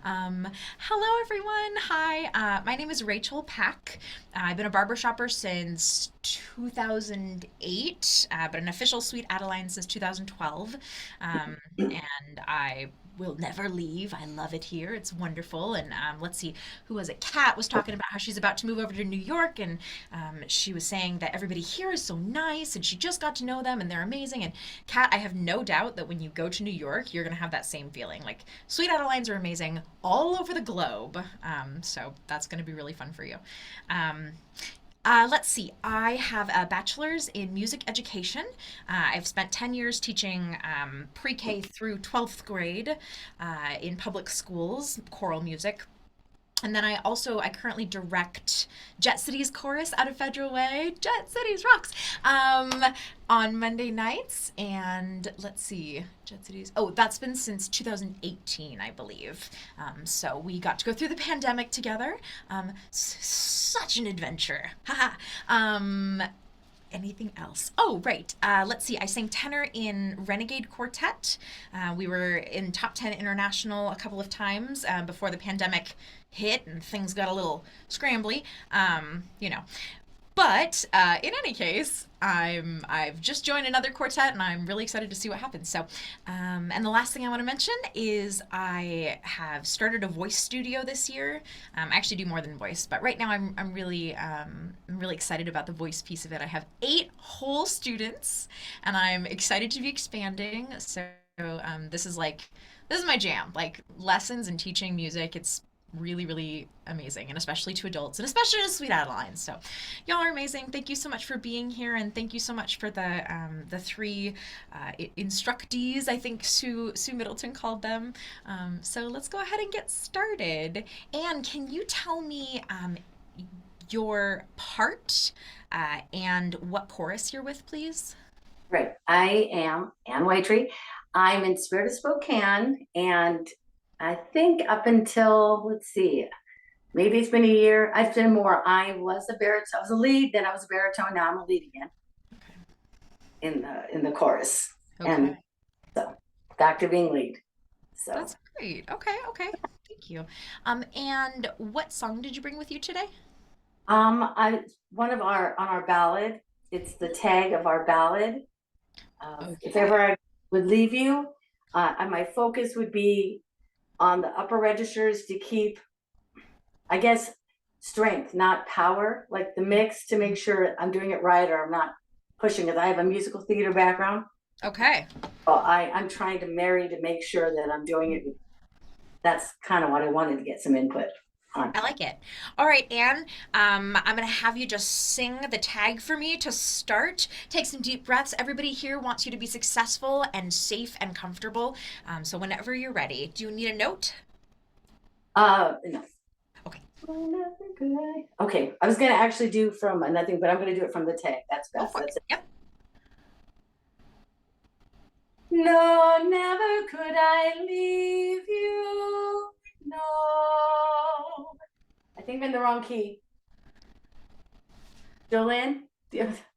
Hello, everyone. Hi, my name is Rachel Pack. I've been a barber shopper since 2008, but an official Sweet Adeline since 2012. And I will never leave. I love it here. It's wonderful. And let's see, who was it? Kat was talking about how she's about to move over to New York, and she was saying that everybody here is so nice, and she just got to know them, and they're amazing. And Kat, I have no doubt that when you go to New York, you're gonna have that same feeling. Like Sweet Adelines are amazing all over the globe, so that's gonna be really fun for you. Um, let's see. I have a bachelor's in music education. I've spent 10 years teaching pre K through 12th grade in public schools, choral music. And then I currently direct Jet City's chorus out of Federal Way. Jet City's rocks. Um, on Monday nights, and let's see, Jet City's. Oh, that's been since 2018, I believe. So we got to go through the pandemic together. Such an adventure. Haha. Anything else? Oh, right. Let's see. I sang tenor in Renegade Quartet. We were in top 10 international a couple of times before the pandemic hit and things got a little scrambly. You know, but in any case, I've just joined another quartet, and I'm really excited to see what happens. So, and the last thing I want to mention is I have started a voice studio this year. I actually do more than voice, but right now I'm really excited about the voice piece of it. I have 8 whole students, and I'm excited to be expanding. So this is my jam. Like lessons and teaching music. It's really amazing, and especially to adults, and especially to Sweet Adeline. So y'all are amazing. Thank you so much for being here, and thank you so much for the 3 instructees, I think Sue Middleton called them. So let's go ahead and get started. And can you tell me your part and what chorus you're with, please? Right. I am Ann Whitetree. I'm in Spirit of Spokane, and I think up until, let's see, maybe it's been a year. I've been more. I was a baritone. I was a lead, then I was a baritone. Now I'm a lead again in the chorus, Okay. and so back to being lead. So That's great. Okay. Thank you. And what song did you bring with you today? I one of our on our ballad. It's the tag of our ballad. If Okay. ever I would leave you, and my focus would be on the upper registers to keep, I guess, strength, not power, like the mix to make sure I'm doing it right or I'm not pushing it. I have a musical theater background. Okay. So I'm trying to marry to make sure that I'm doing it. That's kind of what I wanted to get some input on. I like it. All right, Anne. I'm gonna have you just sing the tag for me to start. Take some deep breaths. Everybody here wants you to be successful and safe and comfortable. So whenever you're ready, do you need a note? No. Okay. Okay, I was gonna actually do from nothing, but I'm gonna do it from the tag. That's Go best. for it. That's it. Yep. No, never could I leave you. No. I think I'm in the wrong key. Jolene, I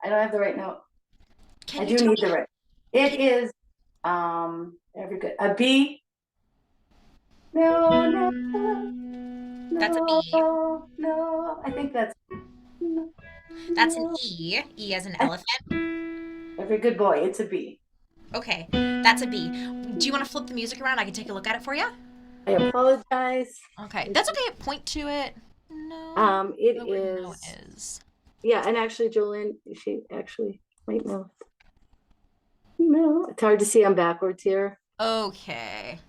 don't have the right note. I Can you do tell need the me? right. It Can, is every good a B. No, no, that's a no, B. no. I think that's no, That's an no. E. E as an elephant. Every good boy. It's a B. Okay. That's a B. Do you want to flip the music around? I can take a look at it for you. I apologize. Okay. It's That's okay. Point to it. No. it Know where no is is. yeah, and actually Jolene, she actually wait no. No, it's hard to see. I'm backwards here. Okay.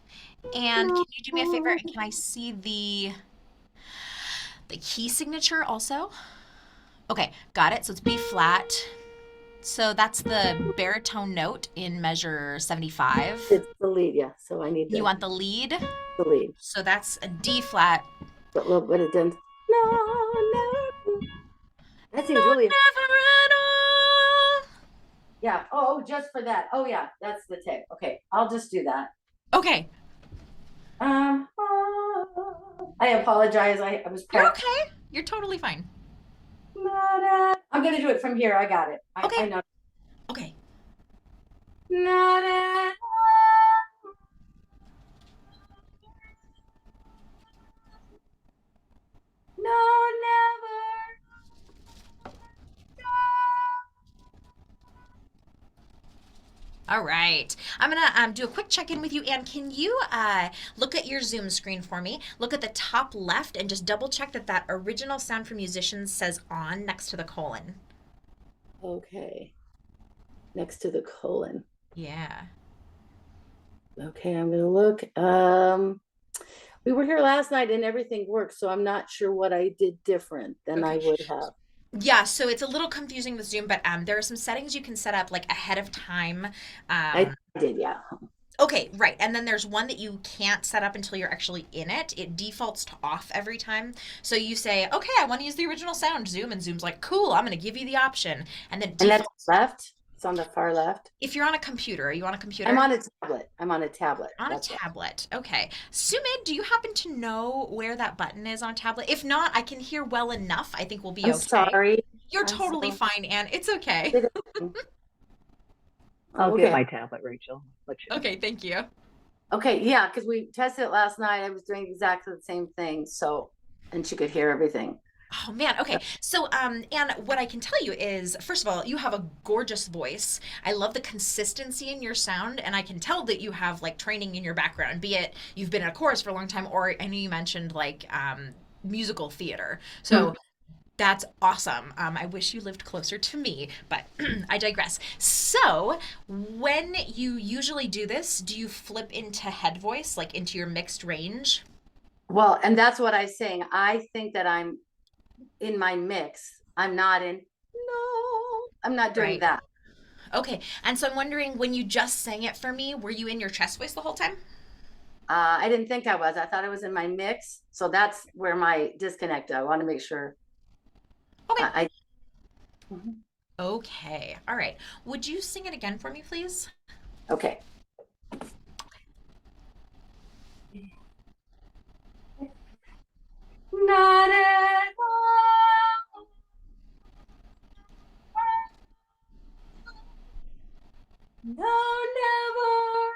And No. can you do me a favor and can I see the key signature also? Okay, got it. So it's B flat. So that's the baritone note in measure 75. It's the lead, yeah. So I need You want the lead? the lead. So that's a D flat. But it didn't. No, never. That seems No, really never at all. yeah. Oh, just for that. Oh yeah, that's the tip. Okay, I'll just do that. Okay, I apologize. I was you're practicing. okay. You're totally fine. I'm gonna do it from here. I got it. I Okay, know. okay. All right. I'm going to do a quick check in with you, Anne. Can you look at your Zoom screen for me? Look at the top left and just double check that that original sound for musicians says on next to the colon. Okay. Next to the colon. Yeah. Okay, I'm gonna look. We were here last night and everything worked, so I'm not sure what I did different than I Okay. would have. Yeah, so it's a little confusing with Zoom, but there are some settings you can set up like ahead of time. I Um, did, yeah. Okay, right. And then there's one that you can't set up until you're actually in it. It defaults to off every time. So you say, okay, I want to use the original sound, Zoom, and Zoom's like, cool, I'm going to give you the option. And then And that's default, left. It's on the far left. if you're on a computer, are you on a I'm computer? on a tablet. I'm on a tablet. On a That's why. tablet. Okay. Sumit, do you happen to know where that button is on a tablet? If not, I can hear well enough. I think we'll be I'm okay. sorry. You're I'm totally so fine, Anne. It's okay. I'll get okay. my tablet, Rachel. Let you know. Okay, thank you. Okay, yeah, because we tested it last night. I was doing exactly the same thing. So, and she could hear everything. Oh man, okay. So, Anne, what I can tell you is, first of all, you have a gorgeous voice. I love the consistency in your sound, and I can tell that you have like training in your background, be it you've been in a chorus for a long time, or I know you mentioned like musical theater. Hmm. So that's awesome. I wish you lived closer to me, but I digress. So, when you usually do this, do you flip into head voice, like into your mixed range? Well, and that's what I'm saying. I think that I'm in my mix. I'm not in, no, I'm not doing Right. that. Okay. And so I'm wondering, when you just sang it for me, were you in your chest voice the whole time? I didn't think I was. I thought I was in my mix. So that's where my disconnect. I want to make sure Okay. I Mhm. Okay. All right. Would you sing it again for me, please? Okay. Not at all. No, never.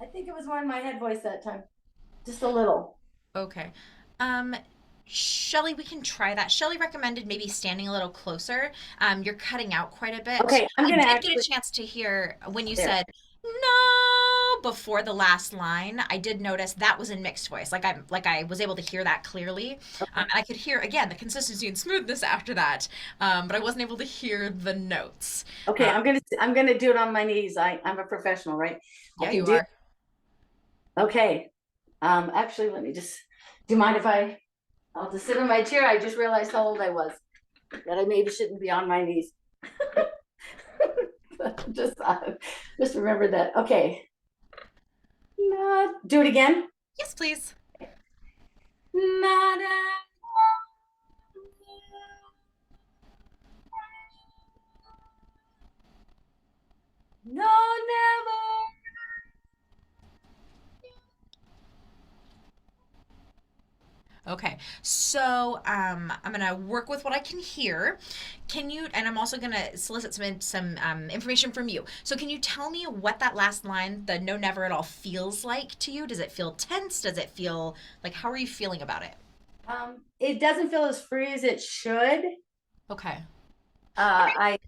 I think it was more in my head voice that time. Just a little. Okay. Um, Shelly, we can try that. Shelly recommended maybe standing a little closer. You're cutting out quite a bit. Okay, I'm I gonna did get a actually chance to hear when you there. said no before the last line. I did notice that was in mixed voice. I was able to hear that clearly. Okay. And I could hear again the consistency and smoothness after that. But I wasn't able to hear the notes. Okay, I'm gonna do it on my knees. I'm a professional, right? I Yeah, can you do. are. Okay. Actually, let me just. Do you mind if I'll just sit in my chair? I just realized how old I was. That I maybe shouldn't be on my knees. just just remember that. Okay. Not do it again. Yes, please. Not no, never. Okay, so I'm gonna work with what I can hear. Can you? And I'm also gonna solicit some information from you. So can you tell me what that last line, the "no never at all," feels like to you? Does it feel tense? Does it feel like how are you feeling about it? It doesn't feel as free as it should. Okay. I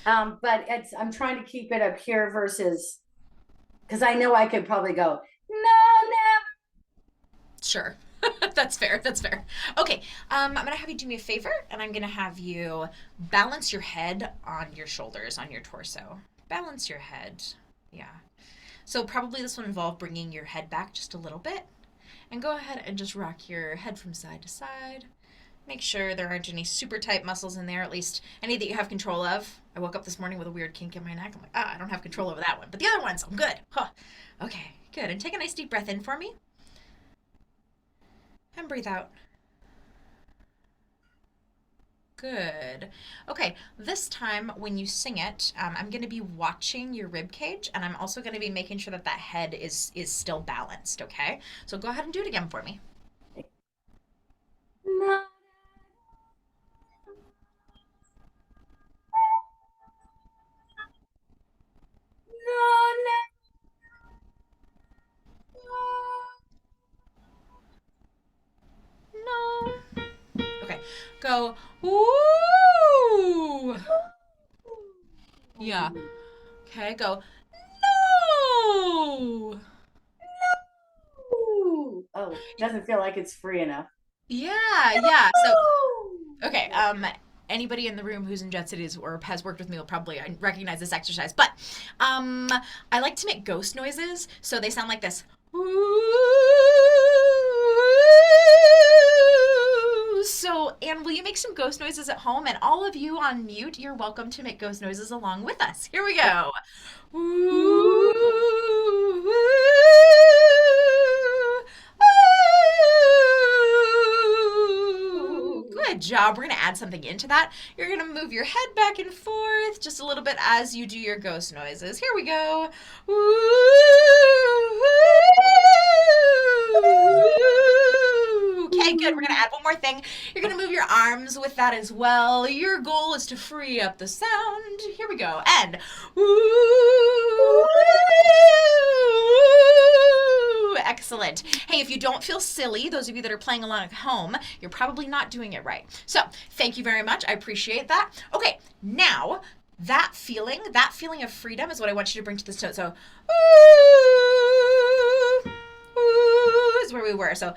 but I'm trying to keep it up here versus because I know I could probably go no, Sure. That's fair. That's fair. Okay. I'm gonna have you do me a favor, and I'm gonna have you balance your head on your shoulders, on your torso. Balance your head. Yeah. So probably this will involve bringing your head back just a little bit, and go ahead and just rock your head from side to side. Make sure there aren't any super tight muscles in there, at least any that you have control of. I woke up this morning with a weird kink in my neck. I'm like, I don't have control over that one. But the other ones, I'm good. Huh. Okay, good. And take a nice deep breath in for me. And breathe out. Good. Okay, this time when you sing it, I'm going to be watching your rib cage, and I'm also going to be making sure that that head is still balanced. Okay, so go ahead and do it again for me. no, no, No. Okay, go. Ooh. Yeah. Okay, go. No. Ooh. Oh, doesn't feel like it's free enough. Yeah, yeah. So, Ooh. okay, Yeah. anybody in the room who's in Jet Cities or has worked with me will probably recognize this exercise. But um I like to make ghost noises, so they sound like this. So, Anne, will you make some ghost noises at home? And all of you on mute, you're welcome to make ghost noises along with us. Here we go. Ooh. Good job. We're going to add something into that. You're going to move your head back and forth just a little bit as you do your ghost noises. Here we go. Okay, good. We're going to add one more thing. You're going to move your arms with that as well. Your goal is to free up the sound. Here we go. And excellent. Hey, if you don't feel silly, those of you that are playing along at home, you're probably not doing it right. So, thank you very much. I appreciate that. Okay, now that feeling of freedom is what I want you to bring to this note. So, is where we were. So,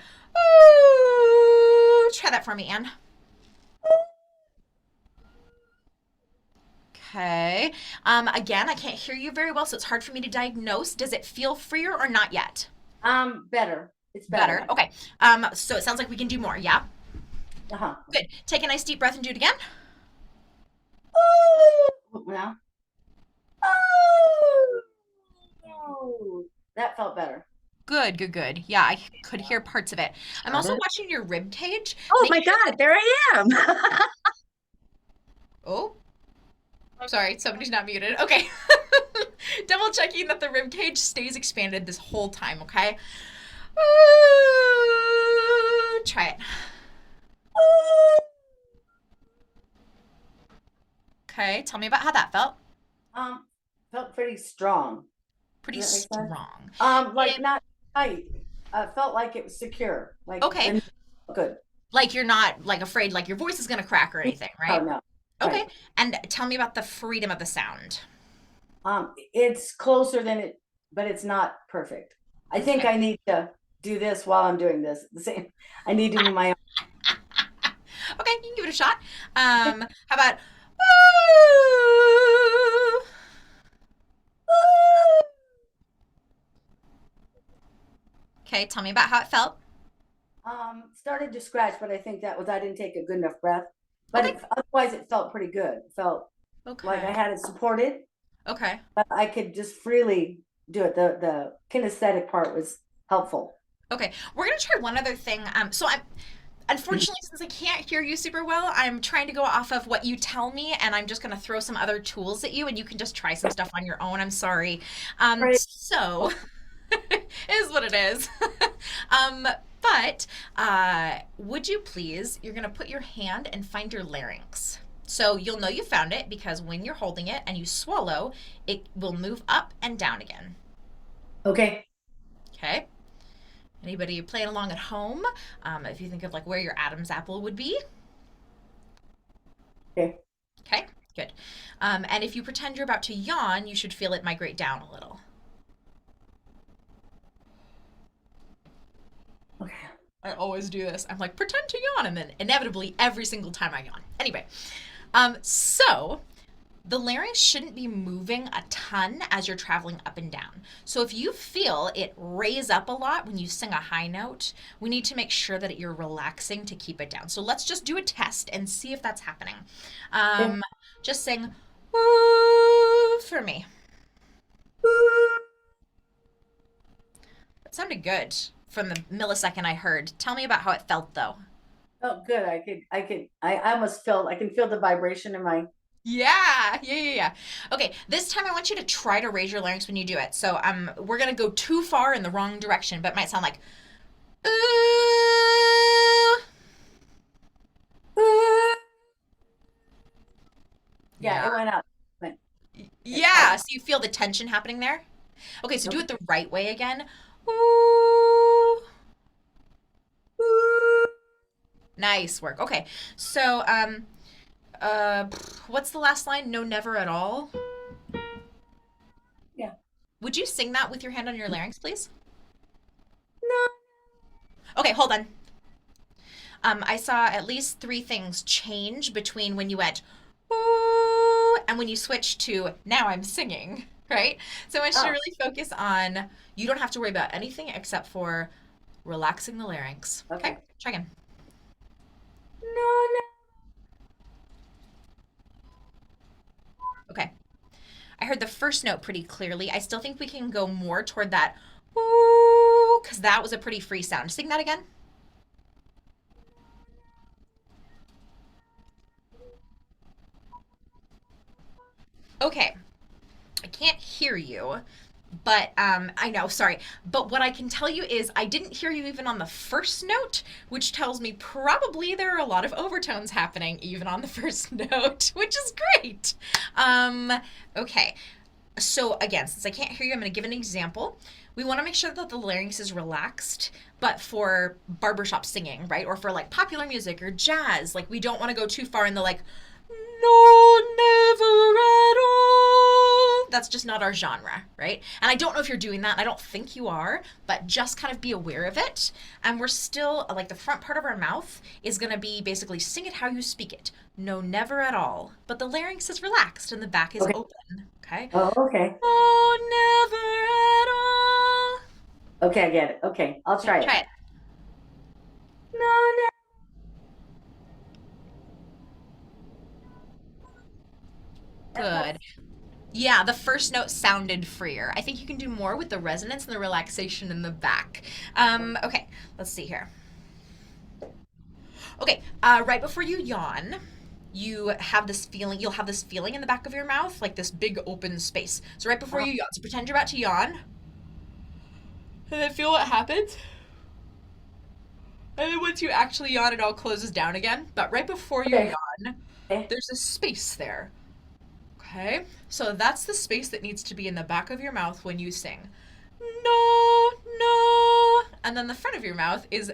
try that for me, Anne. Okay. Again, I can't hear you very well, so it's hard for me to diagnose. Does it feel freer or not yet? Better. It's Better. better. Okay. So it sounds like we can do more. Yeah. Uh-huh. Good. Take a nice deep breath and do it again. Now. Ooh. That felt better. Good, good, good. Yeah, I could hear parts of it. I'm also Got it. watching your rib cage. Oh Make my sure God, there I am. Oh, sorry, somebody's not muted. Okay. Double checking that the rib cage stays expanded this whole time, okay? Try it. Okay, tell me about how that felt. Felt pretty strong. Pretty Does that make sense? strong. Like It- not tight. Felt like it was secure. Like Okay. and good. Like you're not like afraid like your voice is gonna crack or anything, Oh right? no. Okay. Right. And tell me about the freedom of the sound. It's closer than it, but it's not perfect. I think Okay. I need to do this while I'm doing this. The same. I need to do my Okay, you can give it a shot. How about okay, tell me about how it felt. started to scratch, but I think that was I didn't take a good enough breath. But Okay. otherwise, it felt pretty good. It felt like I Okay. had it supported, Okay. but I could just freely do it. The kinesthetic part was helpful. Okay. We're gonna try one other thing. So I'm unfortunately, since I can't hear you super well, I'm trying to go off of what you tell me, and I'm just gonna throw some other tools at you, and you can just try some stuff on your own. I'm sorry. Right. So it is what it is. um, but would you please? You're gonna put your hand and find your larynx. So you'll know you found it because when you're holding it and you swallow, it will move up and down again. Okay. Okay. Anybody playing along at home? If you think of like where your Adam's apple would be. Okay. Okay, good. And if you pretend you're about to yawn, you should feel it migrate down a little. Okay. I always do this. I'm like, pretend to yawn, and then inevitably every single time I yawn. Anyway, so the larynx shouldn't be moving a ton as you're traveling up and down. So if you feel it raise up a lot when you sing a high note, we need to make sure that you're relaxing to keep it down. So let's just do a test and see if that's happening. Just sing "Ooh" for me. That sounded good from the millisecond I heard. Tell me about how it felt though. Oh, good. I almost felt I can feel the vibration in my. Yeah. Okay, this time I want you to try to raise your larynx when you do it. So we're gonna go too far in the wrong direction, but it might sound like ooh. Yeah, it went up. Went, Yeah, so you feel the tension happening there. Okay, so do it the right way again. Ooh. Nice work. Okay, so what's the last line? No, never at all. Yeah. Would you sing that with your hand on your larynx, please? No. Okay, hold on. I saw at least three things change between when you went ooh and when you switched to now I'm singing, right? So I want you to Oh, really focus on you don't have to worry about anything except for relaxing the larynx. Okay, okay. try again. No, no. Okay. I heard the first note pretty clearly. I still think we can go more toward that ooh, because that was a pretty free sound. Sing that again. Okay. I can't hear you, but I know, sorry. But what I can tell you is I didn't hear you even on the first note, which tells me probably there are a lot of overtones happening even on the first note, which is great. Okay. So again, since I can't hear you, I'm going to give an example. We want to make sure that the larynx is relaxed, but for barbershop singing, right? Or for like popular music or jazz, like we don't want to go too far in the like, no, never at all. That's just not our genre, right? And I don't know if you're doing that. I don't think you are, but just kind of be aware of it. And we're still, like, the front part of our mouth is going to be basically sing it how you speak it. No, never at all. But the larynx is relaxed and the back is Okay. open, okay? Oh, okay. Oh, never at Okay, I get it. Okay, I'll all. Yeah, try it. try it. No, no. That felt Good. Yeah, the first note sounded freer. I think you can do more with the resonance and the relaxation in the back. Okay, let's see here. Okay, right before you yawn, you have this feeling, you'll have this feeling in the back of your mouth, like this big open space. So right before you yawn, so pretend you're about to yawn, and then feel what happens. And then once you actually yawn, it all closes down again. But right before you okay. yawn, Okay. there's a space there. Okay? So that's the space that needs to be in the back of your mouth when you sing. No, no. And then the front of your mouth is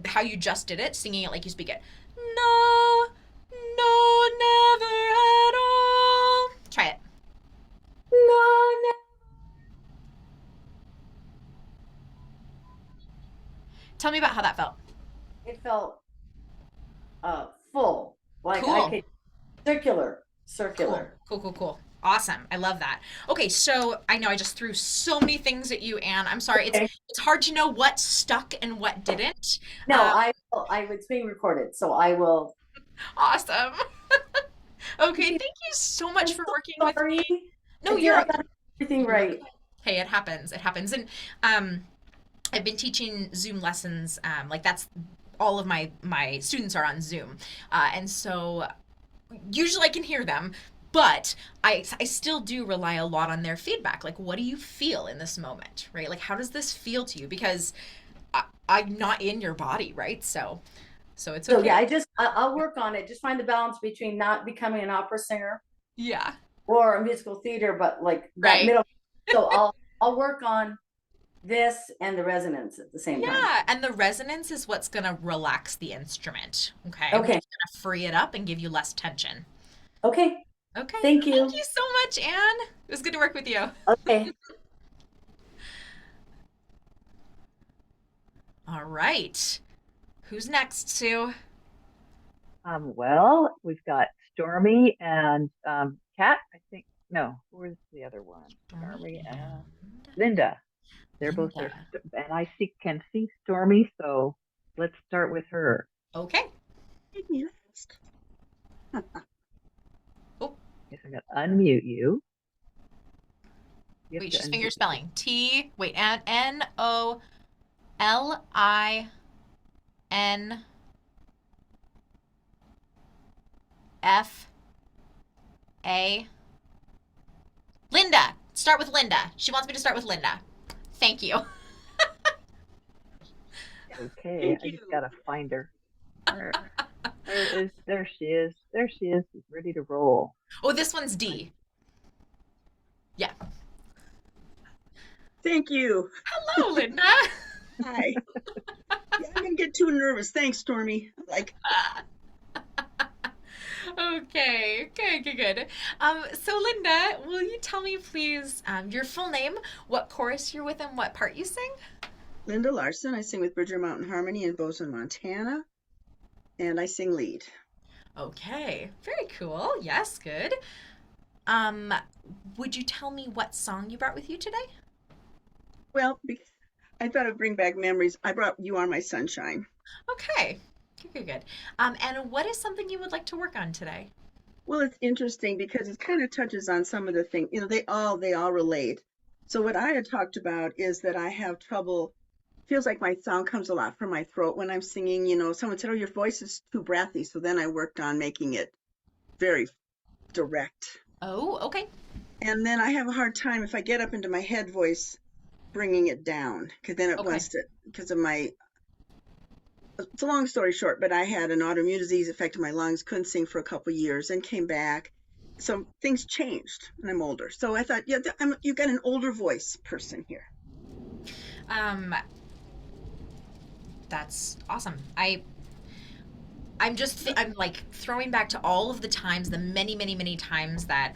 how you just did it, singing it like you speak it. No, no, never at all. Try it. No, no. Tell me about how that felt. It felt full. Like I Cool. could circular, Cool. circular. Cool, cool, cool. Awesome. I love that. Okay, so I know I just threw so many things at you, Anne. I'm sorry. Okay. It's hard to know what stuck and what didn't. No, Um, it's being recorded, so I will. awesome. Okay, I'm thank you so much for working so with sorry. me. No, I got everything you're right. okay. Hey, it happens. It happens. And um I've been teaching Zoom lessons. Like that's all of my students are on Zoom, and so usually I can hear them, but I still do rely a lot on their feedback. Like, what do you feel in this moment, right? Like, how does this feel to you? Because I'm not in your body, right? So it's So yeah, okay. I'll work on it. Just find the balance between not becoming an opera singer Yeah. or a musical theater, but like that Right. middle. So I'll work on this and the resonance at the same time. Yeah, and the resonance is what's going to relax the instrument, okay? Which Okay. is going to free it up and give you less tension. Okay. Okay. Thank Thank you. you so much, Anne. It was good to work with you. Okay. All right. Who's next, Sue? Well, we've got Stormy and Kat, I think. No, where's the other one? Stormy Stormy and and Linda. They're both there. Linda. And I can see Stormy, so let's start with her. Okay. Yes. Oh, Guess I'm going to unmute you. You have wait, to she's unmute finger yourself. spelling. Wait, Nolin, Linda. Start with Linda. She wants me to start with Linda. Thank you. Okay, Thank I just you. got to find her. There she is. There she is. She's ready to roll. Oh, this one's D. Yeah. Thank you. Hello, Linda. Hi. Yeah, I didn't get too nervous. Thanks, Stormy. Like, Okay, good, good, good. So Linda, will you tell me please your full name, what chorus you're with, and what part you sing? Linda Larson. I sing with Bridger Mountain Harmony in Bozeman, Montana, and I sing lead. Okay, very cool. Yes, good. Um, would you tell me what song you brought with you today? Well, I thought it'd bring back memories. I brought You Are My Sunshine. Okay, good, good, good. And what is something you would like to work on today? Well, it's interesting because it kind of touches on some of the things, they all relate. So what I had talked about is that I have trouble, feels like my sound comes a lot from my throat when I'm singing. Someone said, "Oh, your voice is too breathy." So then I worked on making it very direct. Oh, okay. And then I have a hard time if I get up into my head voice bringing it down because then it Okay. wants to, because of my, it's a long story short, but I had an autoimmune disease affected my lungs, couldn't sing for a couple years, and came back. So things changed, and I'm older. So I thought, yeah, you got an older voice person here. Um, that's awesome. I'm like throwing back to all of the times, the many, many, many times that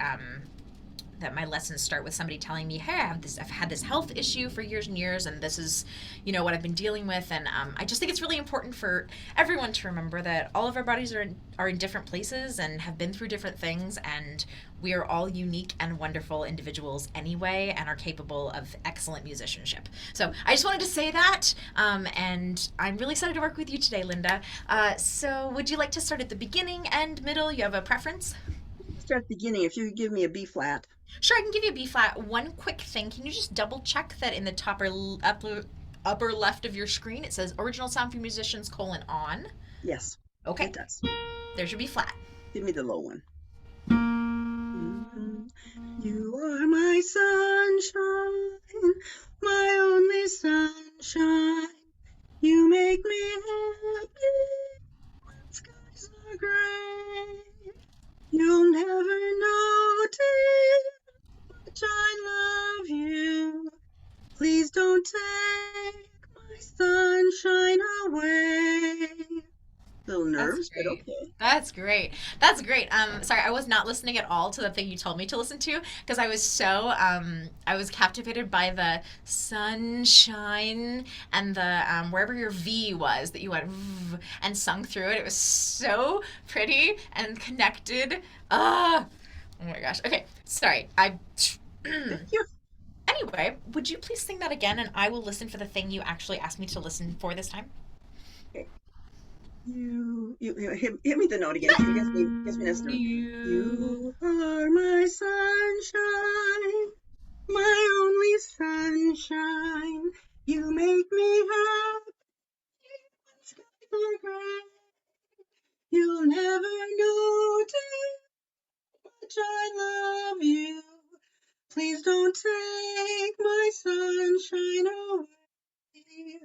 my lessons start with somebody telling me, "Hey, I've had this health issue for years and years, and this is, what I've been dealing with." And I just think it's really important for everyone to remember that all of our bodies are in different places and have been through different things, and we are all unique and wonderful individuals anyway, and are capable of excellent musicianship. So I just wanted to say that, and I'm really excited to work with you today, Linda. So would you like to start at the beginning and middle? You have a preference? Start at the beginning. If you could give me a B flat. Sure, I can give you a B flat. One quick thing, can you just double check that in the upper left of your screen it says original sound for musicians : on? Yes, Okay, it does. there's your B flat. Give me the low one. You are my sunshine, my only sunshine. You make me happy when skies are gray. You'll never know, dear, how much I love you. Please don't take my sunshine away. Little That's nerves, but great. okay. That's great. That's great. Sorry, I was not listening at all to the thing you told me to listen to because I was captivated by the sunshine and the wherever your V was that you went and sung through it. It was so pretty and connected. Ah, oh my gosh. Okay, sorry. I. Thank you. Anyway, would you please sing that again, and I will listen for the thing you actually asked me to listen for this time? Okay. You hit me the note again. It gives me this note. You are my sunshine, my only sunshine. You make me happy when skies are gray. You'll never know, dear, how much I love you. Please don't take my sunshine away.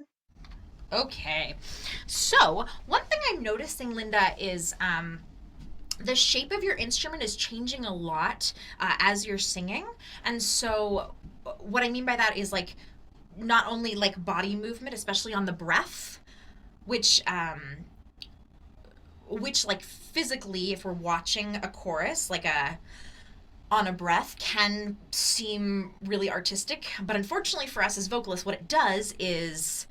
Okay. So, one thing I'm noticing, Linda, is the shape of your instrument is changing a lot as you're singing. And so, what I mean by that is like not only like body movement, especially on the breath, which like physically, if we're watching a chorus, like a on a breath can seem really artistic, but unfortunately for us as vocalists, what it does is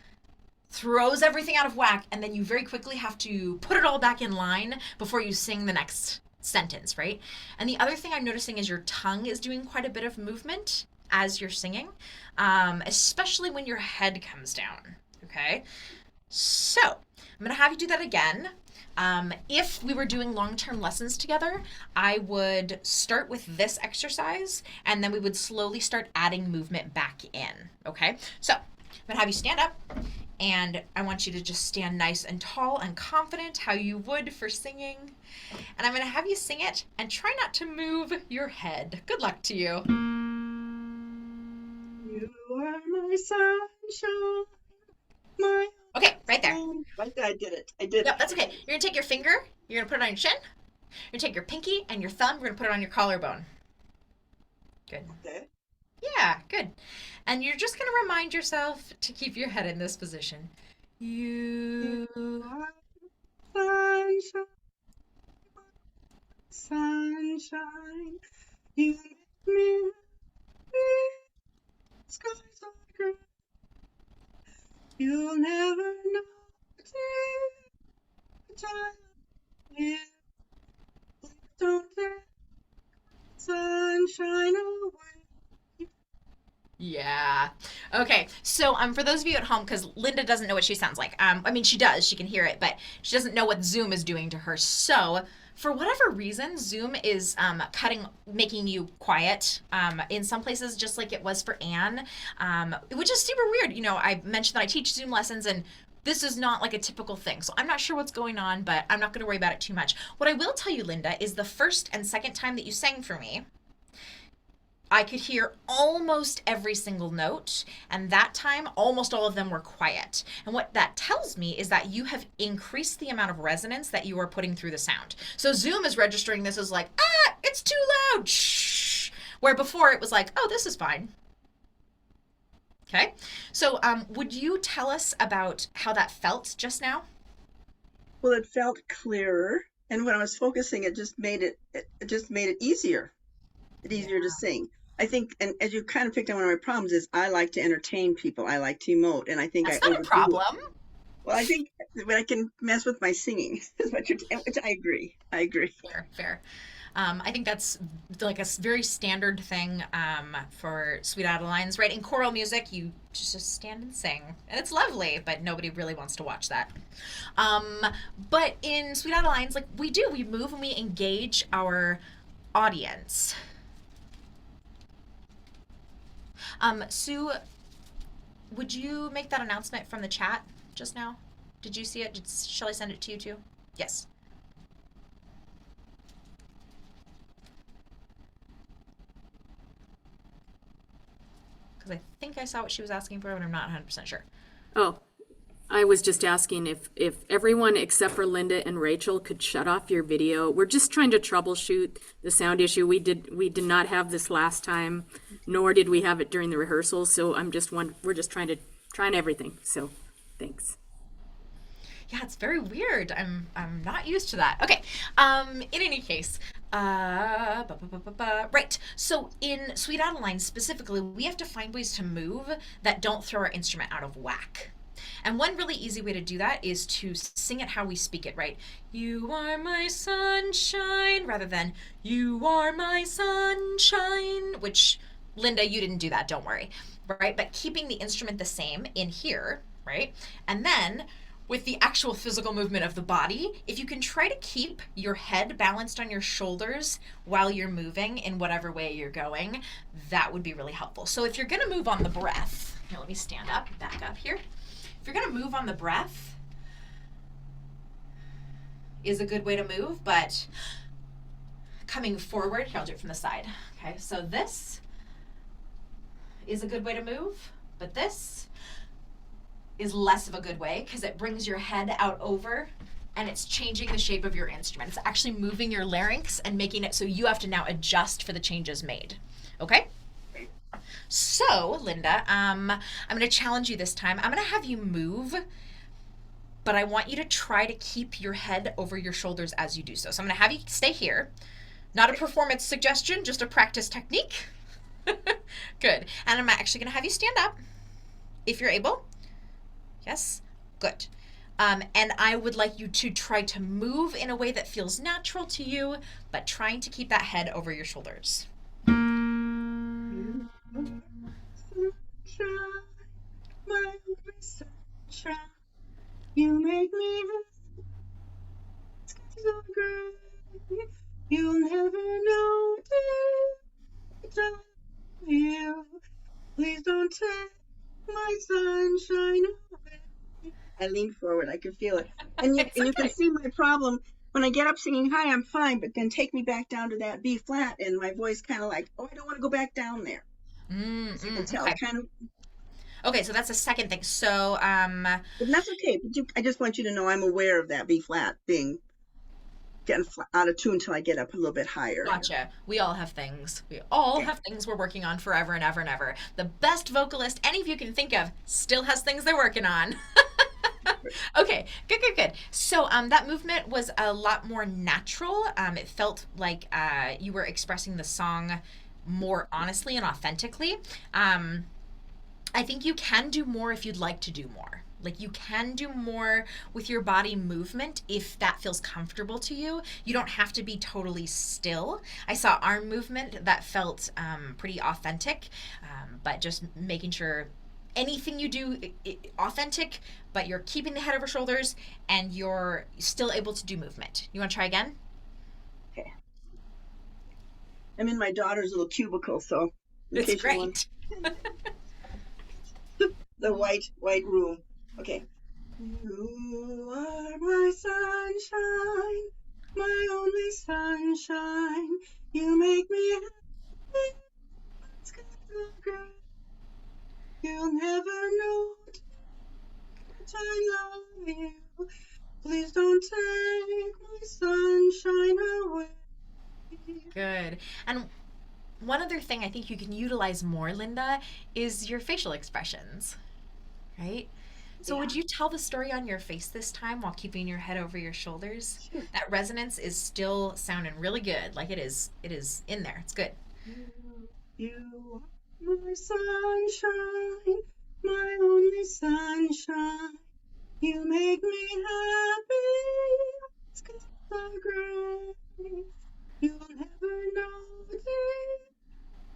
throws everything out of whack, and then you very quickly have to put it all back in line before you sing the next sentence, right? And the other thing I'm noticing is your tongue is doing quite a bit of movement as you're singing, especially when your head comes down. Okay, so I'm gonna have you do that again. If we were doing long-term lessons together, I would start with this exercise, and then we would slowly start adding movement back in. Okay, so I'm gonna have you stand up, and I want you to just stand nice and tall and confident how you would for singing. And I'm going to have you sing it and try not to move your head. Good luck to you. You are my sunshine, my Okay, right there. right there. I did it. I did Yep, it. that's okay. You're going to take your finger, you're going to put it on your chin. You're going to take your pinky and your thumb, we're going to put it on your collarbone. Good. Okay. Yeah, good. And you're just going to remind yourself to keep your head in this position. You Sunshine. sunshine. You make me feel skies are gray. You'll never know the time you don't let sunshine away. Yeah. Okay. So, for those of you at home, because Linda doesn't know what she sounds like. I mean, she does. She can hear it, but she doesn't know what Zoom is doing to her. So, for whatever reason, Zoom is making you quiet. In some places, just like it was for Anne, which is super weird. You know, I mentioned that I teach Zoom lessons, and this is not like a typical thing. So I'm not sure what's going on, but I'm not going to worry about it too much. What I will tell you, Linda, is the first and second time that you sang for me, I could hear almost every single note, and that time almost all of them were quiet. And what that tells me is that you have increased the amount of resonance that you are putting through the sound. So Zoom is registering this as like, it's too loud, shh. Where before it was like, oh, this is fine. Okay, so would you tell us about how that felt just now? Well, it felt clearer, and when I was focusing, it just made it easier. Easier to sing. I think, and as you kind of picked on one of my problems, is I like to entertain people. I like to emote, and I think That's I not a overdo it. problem. Well, I think I can mess with my singing, which I agree. I agree. Fair. I think that's like a very standard thing for Sweet Adelines, right? In choral music, you just stand and sing, and it's lovely, but nobody really wants to watch that. But in Sweet Adelines, like we move and we engage our audience. Sue, would you make that announcement from the chat just now? Did you see it? Shall I send it to you too? Yes. Because I think I saw what she was asking for, but I'm not 100% sure. Oh, I was just asking if everyone except for Linda and Rachel could shut off your video. We're just trying to troubleshoot the sound issue. We did not have this last time, nor did we have it during the rehearsals. So we're just trying everything. So, thanks. Yeah, it's very weird. I'm not used to that. Okay. In any case, right. So in Sweet Adeline specifically, we have to find ways to move that don't throw our instrument out of whack. And one really easy way to do that is to sing it how we speak it, right? You are my sunshine, rather than you are my sunshine, which, Linda, you didn't do that, don't worry, right? But keeping the instrument the same in here, right? And then with the actual physical movement of the body, if you can try to keep your head balanced on your shoulders while you're moving in whatever way you're going, that would be really helpful. So if you're gonna move on the breath, here, let me stand up, back up here. If you're gonna move on the breath, is a good way to move, but coming forward, here, I'll do it from the side. Okay, so this is a good way to move, but this is less of a good way because it brings your head out over and it's changing the shape of your instrument. It's actually moving your larynx and making it so you have to now adjust for the changes made. Okay? So, Linda, I'm going to challenge you this time. I'm going to have you move, but I want you to try to keep your head over your shoulders as you do so. So I'm going to have you stay here. Not a performance suggestion, just a practice technique. Good. And I'm actually going to have you stand up if you're able. Yes? Good. And I would like you to try to move in a way that feels natural to you, but trying to keep that head over your shoulders. Sunshine, my only sunshine. You make me so great. You'll never know the time of you. Please don't take my sunshine away. I lean forward. I can feel it. And you can see my problem. When I get up singing high, I'm fine, but then take me back down to that B flat, and my voice kind of like, oh, I don't want to go back down there. As you can tell, Okay. kind of. Okay, so that's the second thing. So, But that's okay. But I just want you to know I'm aware of that B flat being getting out of tune until I get up a little bit higher. Gotcha. We all have things. We all have things we're working on forever and ever and ever. The best vocalist any of you can think of still has things they're working on. Okay, good, good, good. So that movement was a lot more natural. It felt like you were expressing the song more honestly and authentically. Um, I think you can do more if you'd like to do more. Like you can do more with your body movement if that feels comfortable to you. You don't have to be totally still. I saw arm movement that felt pretty authentic, but just making sure anything you do authentic, but you're keeping the head over shoulders and you're still able to do movement. You want to try again? Okay. I'm in my daughter's little cubicle, so in It's case you want great. the white room. Okay. You are my sunshine, my only sunshine. You make me happy. It's good to grow. You'll never know how much I love you. Please don't take my sunshine away. Good. And one other thing I think you can utilize more, Linda, is your facial expressions, right? So Yeah. would you tell the story on your face this time while keeping your head over your shoulders? Sure. That resonance is still sounding really good. Like it is in there. It's good. You are my sunshine, my only sunshine. You make me happy. It's 'cause of grace. You'll never know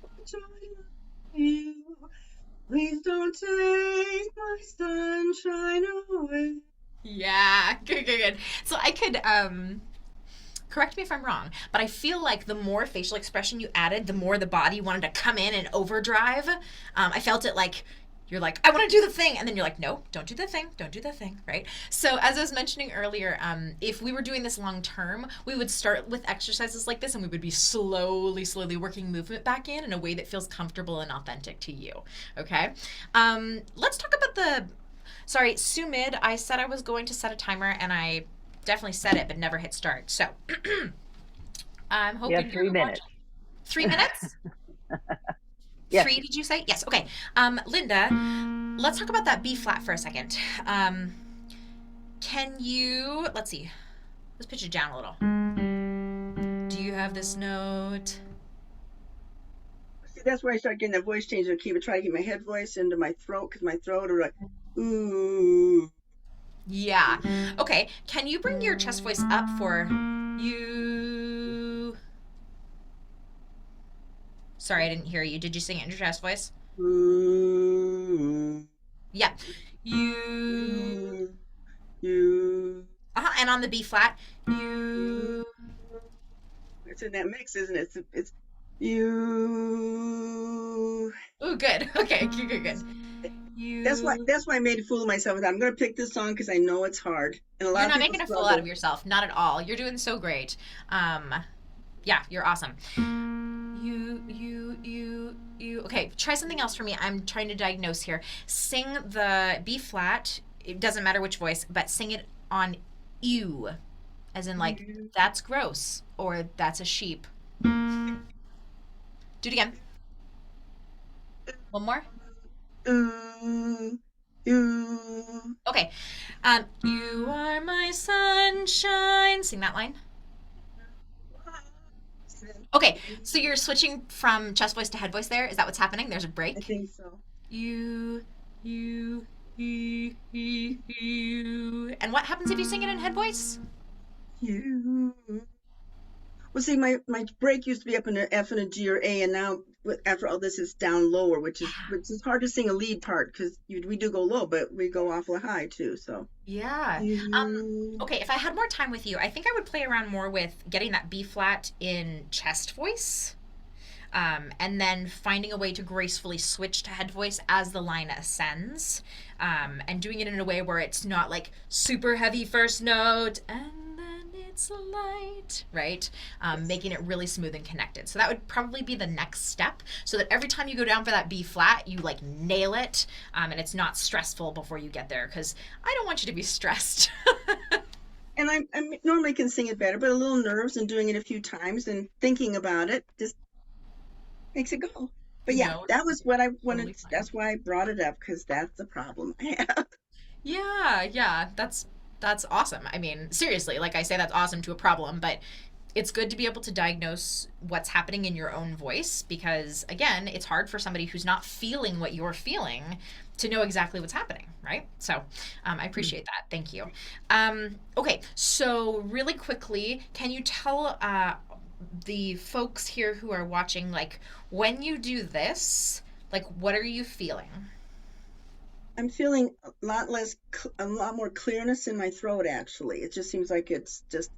how much I love you. Please don't take my sunshine away. Yeah, good, good, good. So I could correct me if I'm wrong, but I feel like the more facial expression you added, the more the body wanted to come in and overdrive. I felt it like you're like, I want to do the thing, and then you're like, no, don't do the thing, don't do the thing, right? So as I was mentioning earlier, if we were doing this long term, we would start with exercises like this, and we would be slowly, slowly working movement back in a way that feels comfortable and authentic to you. Okay, let's talk about the. Sorry, Sumid, I said I was going to set a timer, and I definitely set it, but never hit start. So I'm You hoping have you're 3 watching. minutes. 3 minutes? Yes. 3, did you say? Yes. Okay. Linda, let's talk about that B flat for a second. Can you, let's see, let's pitch it down a little. Do you have this note? See, that's where I start getting that voice change. I try to get my head voice into my throat because my throat are like, ooh. Yeah. Okay. Can you bring your chest voice up for you? Sorry, I didn't hear you. Did you sing it in your chest voice? Ooh. Yeah. You. You. And on the B flat, you. It's in that mix, isn't it? It's you. Oh, good. Okay, good, good, good. You. That's why I made a fool of myself with that. I'm gonna pick this song because I know it's hard, and a lot You're of not people making a fool struggle. out of yourself. Not at all. You're doing so great. Yeah, you're awesome. You. Okay, try something else for me. I'm trying to diagnose here. Sing the B flat. It doesn't matter which voice, but sing it on you, as in like that's gross or that's a sheep. Do it again. One more. Ooh, ooh. Okay. You are my sunshine. Sing that line. Okay, so you're switching from chest voice to head voice there. Is that what's happening? There's a I break. think so. You. And what happens if you sing it in head voice? You. Well, see, my break used to be up in an F and a G or A, and now after all this, it's down lower, which is hard to sing a lead part because we do go low, but we go awful high too. So. Yeah. You. Okay, if I had more time with you, I think I would play around more with getting that B flat in chest voice. And then finding a way to gracefully switch to head voice as the line ascends, and doing it in a way where it's not like super heavy first note and then it's light, right? Making it really smooth and connected. So that would probably be the next step, so that every time you go down for that B flat, you like nail it, and it's not stressful before you get there, because I don't want you to be stressed. And I normally can sing it better, but a little nerves and doing it a few times and thinking about it just makes it go. But yeah, No, that was what I wanted. totally fine. That's why I brought it up because that's the problem I have. Yeah, that's awesome. I mean, seriously, like I say, that's awesome to a problem, but it's good to be able to diagnose what's happening in your own voice because, again, it's hard for somebody who's not feeling what you're feeling to know exactly what's happening, right? So I appreciate that. Thank you. Okay, so really quickly, can you tell the folks here who are watching, like, when you do this, like, what are you feeling? I'm feeling a lot more clearness in my throat, actually. It just seems like it's just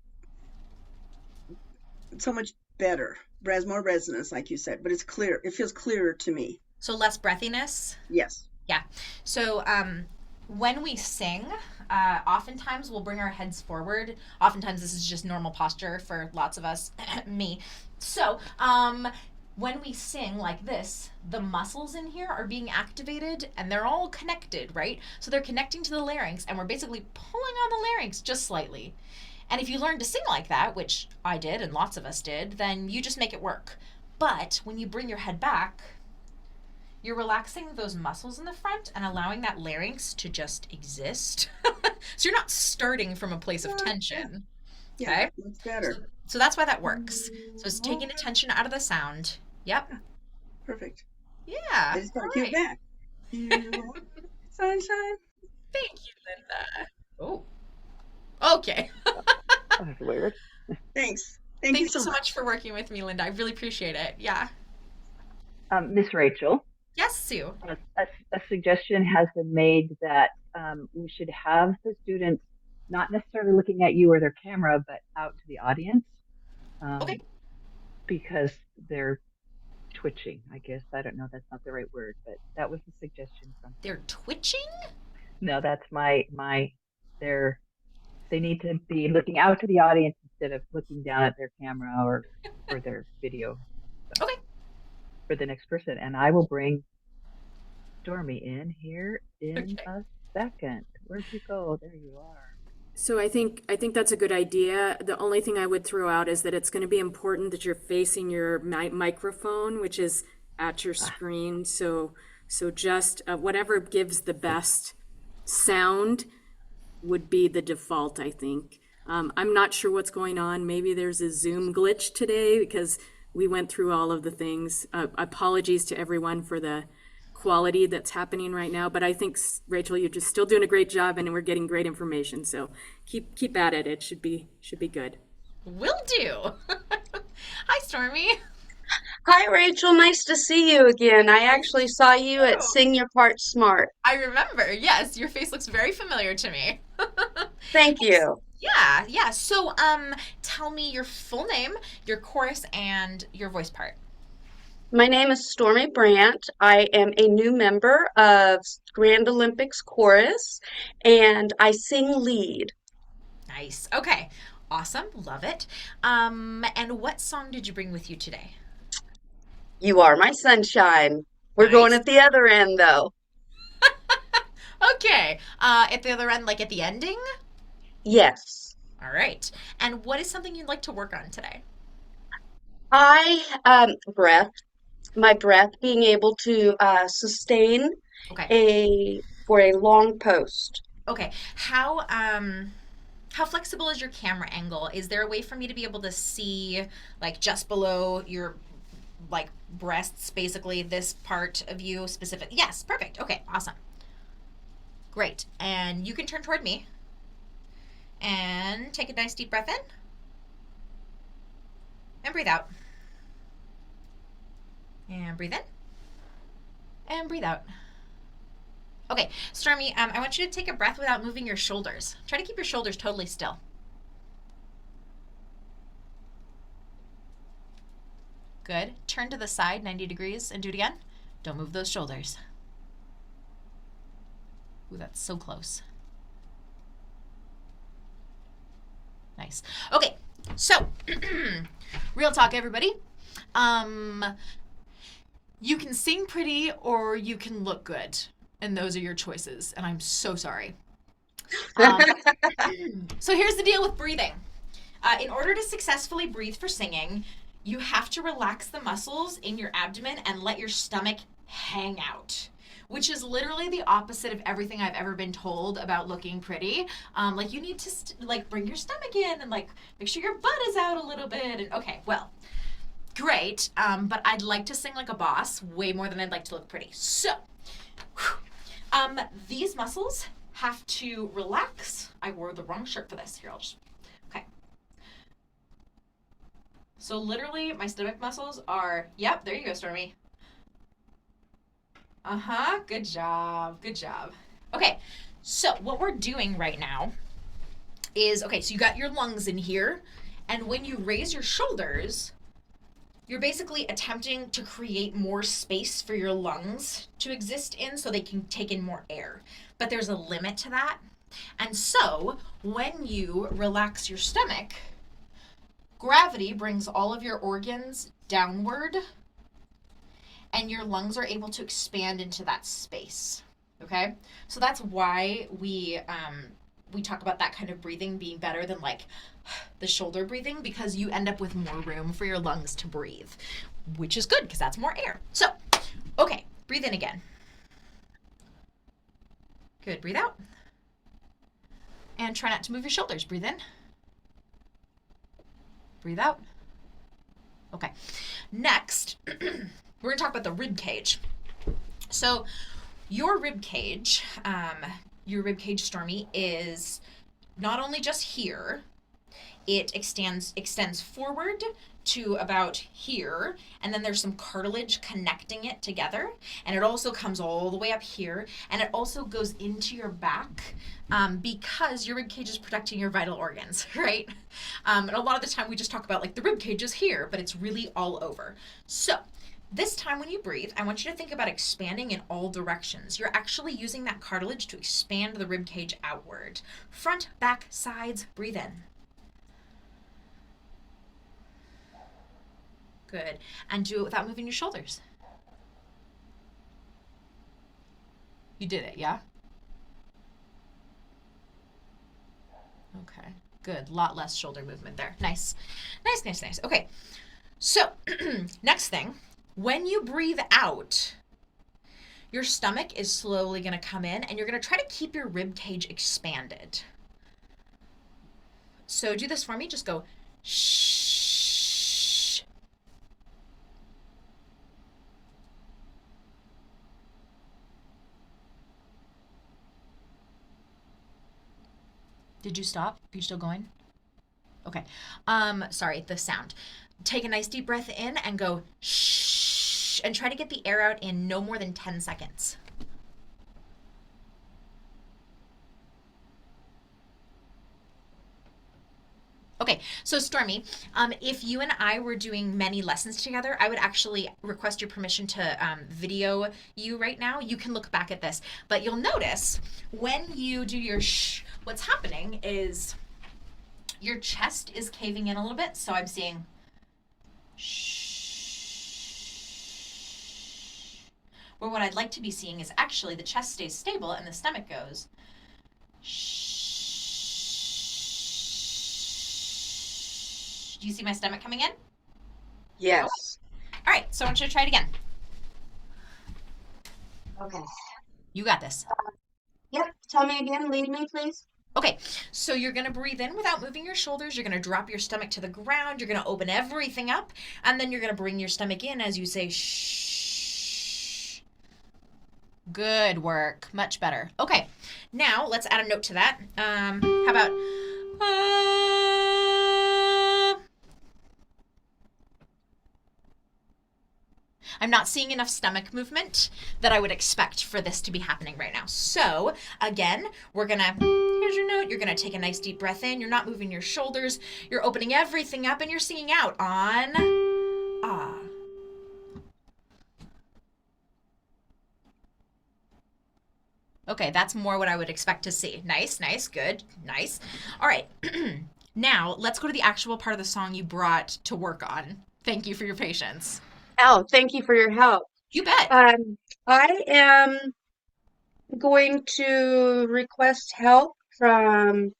so much better. More resonance, like you said, but it's clear. It feels clearer to me. So less breathiness? Yes. Yeah. So when we sing, oftentimes we'll bring our heads forward. Oftentimes this is just normal posture for lots of us, me. So when we sing like this, the muscles in here are being activated and they're all connected, right? So they're connecting to the larynx and we're basically pulling on the larynx just slightly. And if you learn to sing like that, which I did and lots of us did, then you just make it work. But when you bring your head back, you're relaxing those muscles in the front and allowing that larynx to just exist. So you're not starting from a place of tension. Yeah, Okay? it's better. So that's why that works. So it's taking the tension out of the sound. Yep. Perfect. Yeah. I just got to All cue right. back. Sunshine. Thank you, Linda. Oh. Okay. That was weird. Thanks. Thank you you so much for working with me, Linda. I really appreciate it. Yeah. Miss Rachel, Yes, Sue. a suggestion has been made that we should have the students not necessarily looking at you or their camera, but out to the audience Okay. because they're twitching. I guess I don't know. That's not the right word, but that was a suggestion from. They're twitching? No, that's my. They need to be looking out to the audience instead of looking down at their camera or their video. So, Okay. for the next person, and I will bring Stormy in here in a second. Where'd you go? There you are. So I think that's a good idea. The only thing I would throw out is that it's going to be important that you're facing your microphone, which is at your screen. So just whatever gives the best sound would be the default, I think. I'm not sure what's going on. Maybe there's a Zoom glitch today because we went through all of the things. Apologies to everyone for the quality that's happening right now, but I think, Rachel, you're just still doing a great job and we're getting great information. So keep at it. It should be good. Will do. Hi, Stormy. Hi, Rachel. Nice to see you again. I actually saw you at Sing Your Part Smart. I remember. Yes, your face looks very familiar to me. Thank you. Yeah. So, tell me your full name, your chorus, and your voice part. My name is Stormy Brandt. I am a new member of Grand Olympics Chorus, and I sing lead. Nice. Okay. Awesome. Love it. And what song did you bring with you today? You are my sunshine. We're going Nice. at the other end, though. Okay. At the other end, like at the ending? Yes. All right. And what is something you'd like to work on today? Breath. My breath, being able to sustain Okay. for a long post. Okay. How flexible is your camera angle? Is there a way for me to be able to see like just below your like breasts, basically this part of you specific? Yes, perfect. Okay, awesome. Great. And you can turn toward me and take a nice deep breath in and breathe out. And breathe in and breathe out. Okay, Stormy, I want you to take a breath without moving your shoulders. Try to keep your shoulders totally still. Good. Turn to the side 90 degrees and do it again. Don't move those shoulders. Ooh, that's so close. Nice. Okay, so real talk, everybody. You can sing pretty or you can look good, and those are your choices, and I'm so sorry. So here's the deal with breathing. In order to successfully breathe for singing, you have to relax the muscles in your abdomen and let your stomach hang out. which is literally the opposite of everything I've ever been told about looking pretty. Like you need to like bring your stomach in and like make sure your butt is out a little bit. And okay, well, great. But I'd like to sing like a boss way more than I'd like to look pretty. So, these muscles have to relax. I wore the wrong shirt for this. Here, I'll just, okay. So literally my stomach muscles are, yep, there you go, Stormy. Uh-huh, good job, good job. Okay, so what we're doing right now is, okay, so you got your lungs in here, and when you raise your shoulders, you're basically attempting to create more space for your lungs to exist in so they can take in more air. But there's a limit to that. And so when you relax your stomach, gravity brings all of your organs downward and your lungs are able to expand into that space. Okay? So that's why we talk about that kind of breathing being better than like the shoulder breathing, because you end up with more room for your lungs to breathe, which is good because that's more air. So, okay, breathe in again. Good, breathe out. And try not to move your shoulders. Breathe in. Breathe out. Okay. Next, we're going to talk about the rib cage. So, your rib cage, Stormy, is not only just here, it extends forward to about here, and then there's some cartilage connecting it together, and it also comes all the way up here, and it also goes into your back, because your rib cage is protecting your vital organs, right? And a lot of the time we just talk about like the rib cage is here, but it's really all over. So this time when you breathe, I want you to think about expanding in all directions. You're actually using that cartilage to expand the rib cage outward. Front, back, sides, breathe in. Good. And do it without moving your shoulders. You did it, yeah? Okay, good. Lot less shoulder movement there. Nice. Nice, nice, nice. Okay, so next thing, when you breathe out, your stomach is slowly going to come in and you're going to try to keep your rib cage expanded. So do this for me. Just go shh. Did you stop? Are you still going? Okay. Sorry, the sound. Take a nice deep breath in and go shh, and try to get the air out in no more than 10 seconds. Okay, so Stormy, if you and I were doing many lessons together, I would actually request your permission to video you right now. You can look back at this, but you'll notice when you do your shh, what's happening is your chest is caving in a little bit. So I'm seeing shh. Where what I'd like to be seeing is actually the chest stays stable and the stomach goes shh. Do you see my stomach coming in? Yes. All right, so I want you to try it again. Okay. You got this. Yep. Tell me again. Lead me, please. Okay, so you're going to breathe in without moving your shoulders. You're going to drop your stomach to the ground. You're going to open everything up, and then you're going to bring your stomach in as you say shh. Good work. Much better. Okay, now let's add a note to that. How about I'm not seeing enough stomach movement that I would expect for this to be happening right now. So again, here's your note. You're gonna take a nice deep breath in. You're not moving your shoulders. You're opening everything up and you're singing out on ah. Okay, that's more what I would expect to see. Nice, nice, good, nice. All right, now let's go to the actual part of the song you brought to work on. Thank you for your patience. Oh, thank you for your help. You bet. I am going to request help from,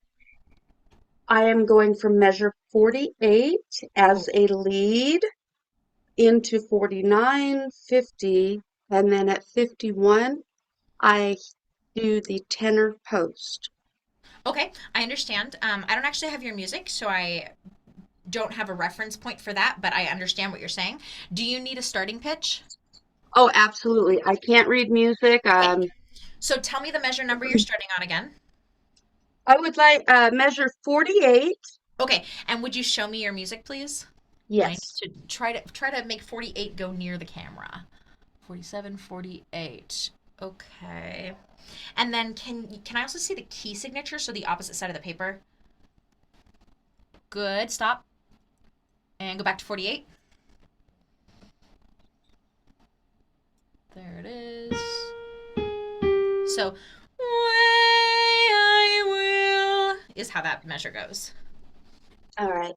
I am going from measure 48 as a lead into 49, 50, and then at 51, I do the tenor post. Okay, I understand. I don't actually have your music, so I don't have a reference point for that, but I understand what you're saying. Do you need a starting pitch? Oh, absolutely. I can't read music. Okay, so tell me the measure number you're starting on again. I would like measure 48. Okay, and would you show me your music, please? And I need Yes. to try to make 48 go near the camera. 47, 48. Okay. And then can I also see the key signature, so the opposite side of the paper? Good. Stop. And go back to 48. There it is. So, way I will is how that measure goes. All right.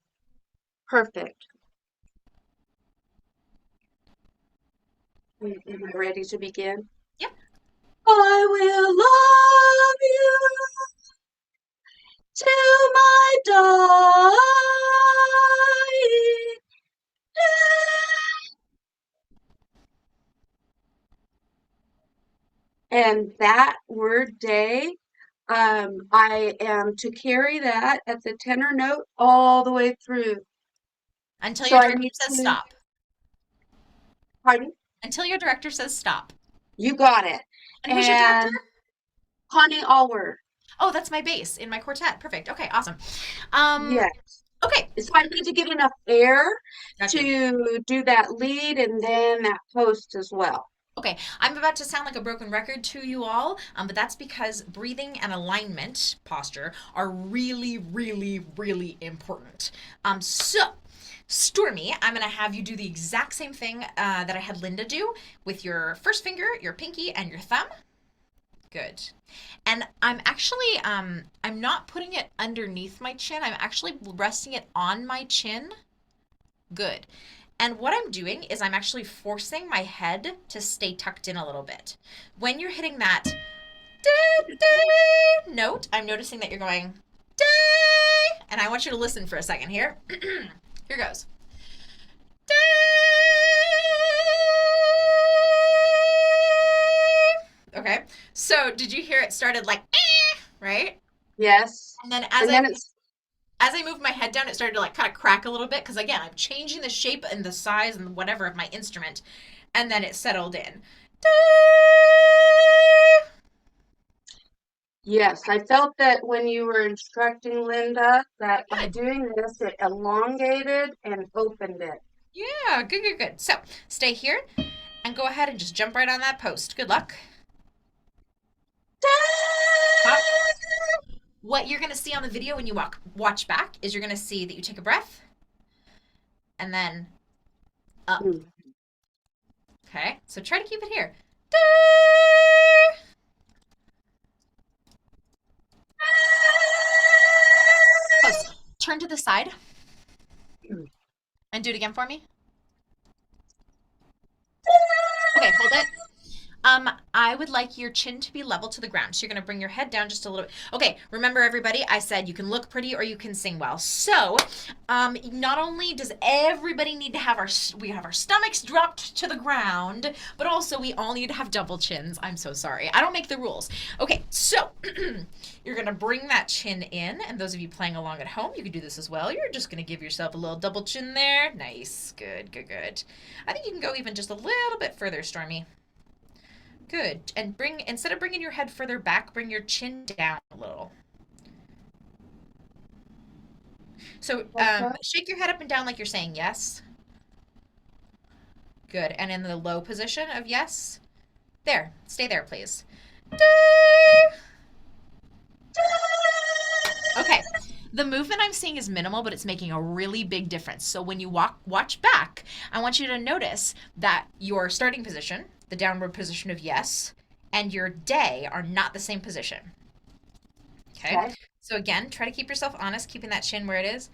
Perfect. Am I ready to begin? Yep. I will love you till my dying day. And that word day, I am to carry that at the tenor note all the way through. Until So your I director need says to, stop. pardon? Until your director says stop. You got it. And who's your director? And Connie Allward. Oh, that's my bass in my quartet. Perfect. Okay, awesome. Um, Yes. okay. So I need to get enough air Gotcha. to do that lead and then that post as well. Okay, I'm about to sound like a broken record to you all, but that's because breathing and alignment posture are really, really, really important. So, Stormy, I'm going to have you do the exact same thing that I had Linda do with your first finger, your pinky, and your thumb. Good. And I'm actually, I'm not putting it underneath my chin. I'm actually resting it on my chin. Good. And what I'm doing is I'm actually forcing my head to stay tucked in a little bit. When you're hitting that note, I'm noticing that you're going day, and I want you to listen for a second here. Here goes. Okay, so did you hear it started like, right? Yes. And then And then it's as I moved my head down, it started to like kind of crack a little bit because again, I'm changing the shape and the size and whatever of my instrument, and then it settled in. yes, I felt that when you were instructing Linda that by Good. doing this, it elongated and opened it. Yeah, good, good, good. So stay here and go ahead and just jump right on that post. Good luck. Pop. What you're gonna see on the video when you watch back is you're gonna see that you take a breath and then up. Mm. Okay, so try to keep it here. Close. Turn to the side and do it again for me. Okay, hold it. I would like your chin to be level to the ground. So you're going to bring your head down just a little bit. Okay, remember everybody, I said you can look pretty or you can sing well. So, not only does everybody need to have we have our stomachs dropped to the ground, but also we all need to have double chins. I'm so sorry. I don't make the rules. Okay, so you're going to bring that chin in, and those of you playing along at home, you can do this as well. You're just going to give yourself a little double chin there. Nice. Good, good, good. I think you can go even just a little bit further, Stormy. Good. And instead of bringing your head further back, bring your chin down a little. So shake your head up and down like you're saying yes. Good. And in the low position of yes. There. Stay there, please. Okay. The movement I'm seeing is minimal, but it's making a really big difference. So when you watch back, I want you to notice that your starting position, the downward position of yes, and your day are not the same position. Okay? So again, try to keep yourself honest, keeping that chin where it is.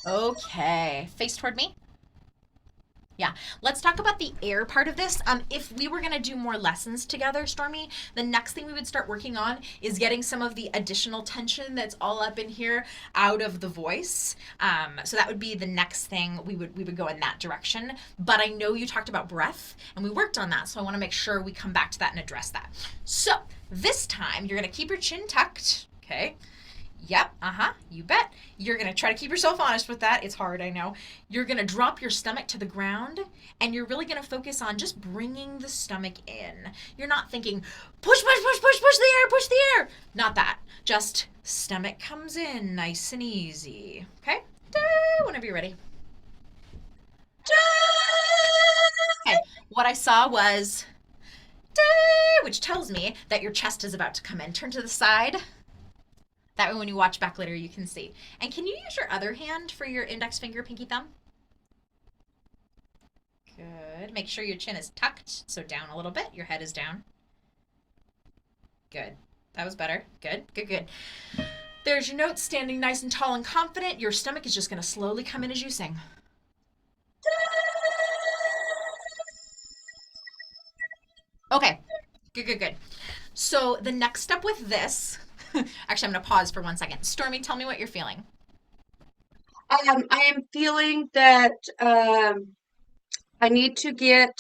Okay. Face toward me. Yeah. Let's talk about the air part of this. If we were going to do more lessons together, Stormy, the next thing we would start working on is getting some of the additional tension that's all up in here out of the voice. So that would be the next thing we would go in that direction. But I know you talked about breath, and we worked on that. So I want to make sure we come back to that and address that. So this time you're going to keep your chin tucked. Okay. Yep, you bet. You're gonna try to keep yourself honest with that. It's hard, I know. You're gonna drop your stomach to the ground, and you're really gonna focus on just bringing the stomach in. You're not thinking, push, push, push, push, push the air. Not that. Just stomach comes in nice and easy. Okay? Whenever you're ready. Okay, what I saw was, which tells me that your chest is about to come in. Turn to the side. That way when you watch back later, you can see. And can you use your other hand for your index finger, pinky thumb? Good. Make sure your chin is tucked, so down a little bit. Your head is down. Good. That was better. Good, good, good. There's your notes, standing nice and tall and confident. Your stomach is just going to slowly come in as you sing. Okay. Good, good, good. So the next step with this... Actually, I'm going to pause for 1 second. Stormy, tell me what you're feeling. I am feeling that I need to get,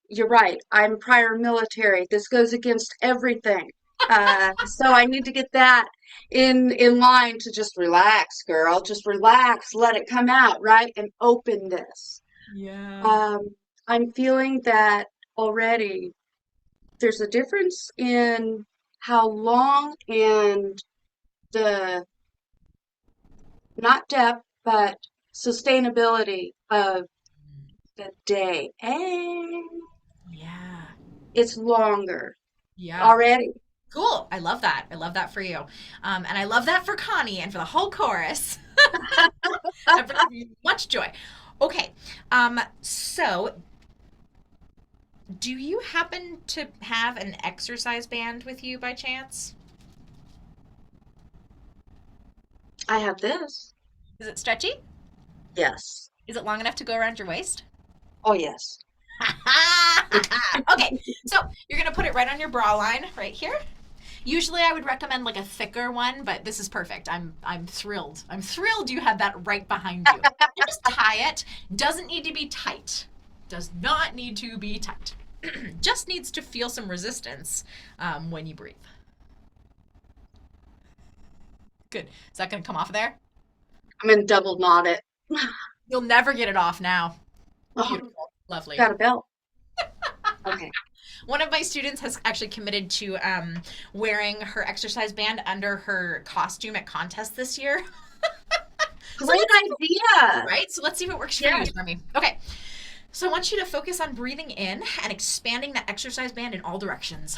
you're right, I'm prior military. This goes against everything. So I need to get that in line to just relax, girl. Just relax, let it come out, right? And open this. Yeah. I'm feeling that already there's a difference in how long and the not depth, but sustainability of the day. And Yeah. it's longer Yeah. already. Cool. I love that. I love that for you. And I love that for Connie and for the whole chorus. That brings me much joy. Okay. So do you happen to have an exercise band with you by chance? I have this. Is it stretchy? Yes. Is it long enough to go around your waist? Oh, yes. Okay, so you're gonna put it right on your bra line, right here. Usually I would recommend like a thicker one, but this is perfect. I'm thrilled. I'm thrilled you had that right behind you. And just tie it. Doesn't need to be tight. Does not need to be tight. Just needs to feel some resistance when you breathe. Good. Is that gonna come off of there? I'm gonna double knot it. You'll never get it off now. Oh, Beautiful. Lovely. got a belt. Okay. One of my students has actually committed to wearing her exercise band under her costume at contest this year. Great idea. Right? So let's see if it works for you, Jeremy. Okay. So I want you to focus on breathing in and expanding that exercise band in all directions.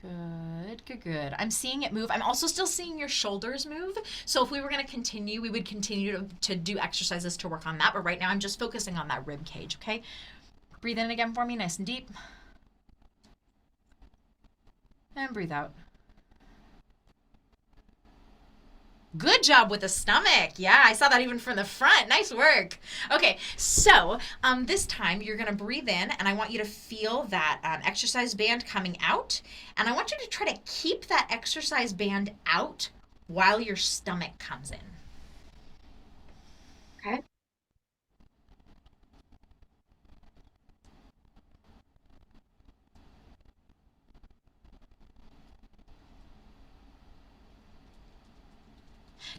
Good, good, good. I'm seeing it move. I'm also still seeing your shoulders move. So if we were going to continue, we would continue to do exercises to work on that. But right now I'm just focusing on that rib cage, okay? Breathe in again for me, nice and deep. And breathe out. Good job with the stomach. Yeah, I saw that even from the front. Nice work. Okay, so this time you're gonna breathe in and I want you to feel that exercise band coming out. And I want you to try to keep that exercise band out while your stomach comes in. Okay.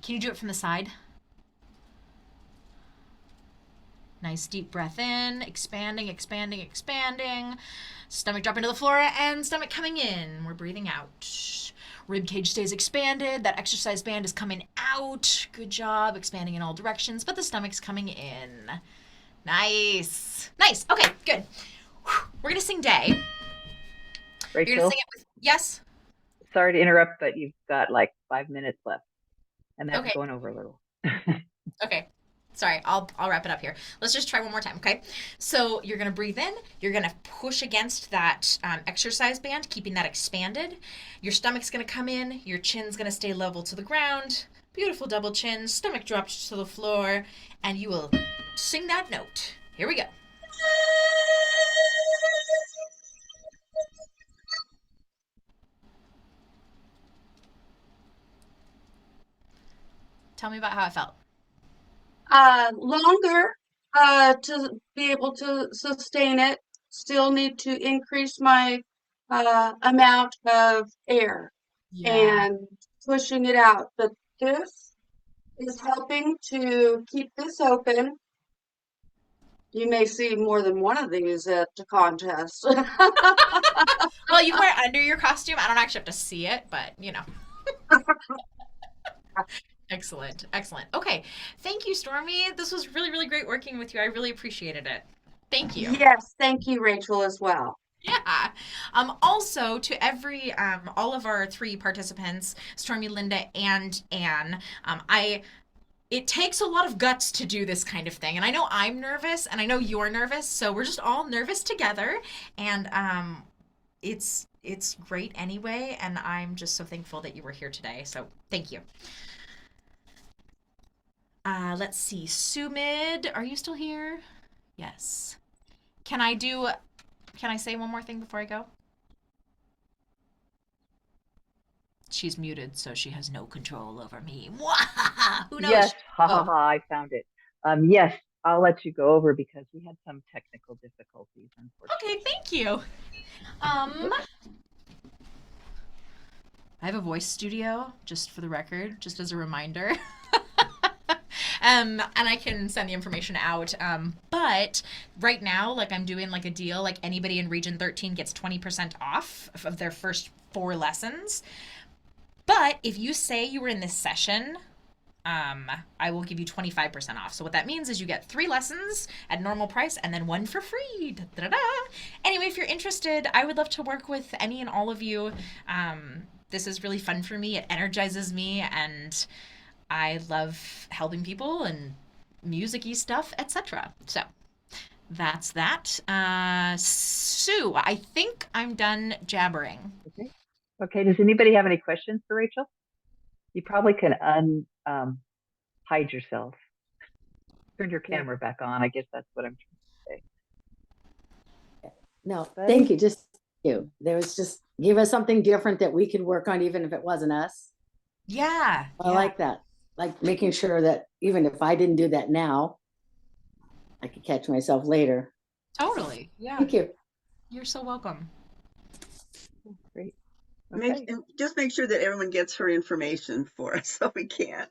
Can you do it from the side? Nice deep breath in, expanding, expanding, expanding. Stomach dropping to the floor and stomach coming in. We're breathing out. Rib cage stays expanded. That exercise band is coming out. Good job, expanding in all directions, but the stomach's coming in. Nice. Nice. Okay, good. We're going to sing day. You're going Rachel, to sing it with, yes? sorry to interrupt, but you've got like 5 minutes left, and that's Okay. going over a little. Okay. Sorry, I'll wrap it up here. Let's just try one more time, okay? So you're gonna breathe in. You're gonna push against that exercise band, keeping that expanded. Your stomach's gonna come in. Your chin's gonna stay level to the ground. Beautiful double chin. Stomach drops to the floor, and you will sing that note. Here we go. Tell me about how it felt. Longer to be able to sustain it. Still need to increase my amount of air Yeah. and pushing it out. But this is helping to keep this open. You may see more than one of these at the contest. Well, you wear it under your costume. I don't actually have to see it, but you know. Excellent. Excellent. Okay. Thank you, Stormy. This was really, really great working with you. I really appreciated it. Thank you. Yes, thank you, Rachel, as well. Yeah. Also to all of our three participants, Stormy, Linda, and Anne, it takes a lot of guts to do this kind of thing. And I know I'm nervous and I know you're nervous, so we're just all nervous together. And it's great anyway, and I'm just so thankful that you were here today. So thank you. Let's see. Sumid, are you still here? Yes. Can I say one more thing before I go? She's muted, so she has no control over me. Who knows? Yes, ha ha Oh. ha, I found it. Yes, I'll let you go over because we had some technical difficulties, unfortunately. Okay, thank you. I have a voice studio, just for the record, just as a reminder. And I can send the information out. But right now, like I'm doing like a deal, like anybody in Region 13 gets 20% off of their first 4 lessons. But if you say you were in this session, I will give you 25% off. So what that means is you get 3 lessons at normal price and then 1 for free. Da, da, da. Anyway, if you're interested, I would love to work with any and all of you. This is really fun for me. It energizes me, and I love helping people and music-y stuff, etc. So that's that. Sue, I think I'm done jabbering. Okay. Okay. Does anybody have any questions for Rachel? You probably can hide yourself. Turn your camera back on. I guess that's what I'm trying to say. No, Buddy? thank you. Just you. There was just give us something different that we could work on, even if it wasn't us. Yeah. I like that. Like making sure that even if I didn't do that now, I could catch myself later. Totally. Yeah. Thank you. You're so welcome. Great. Okay. Just make sure that everyone gets her information for us so we can.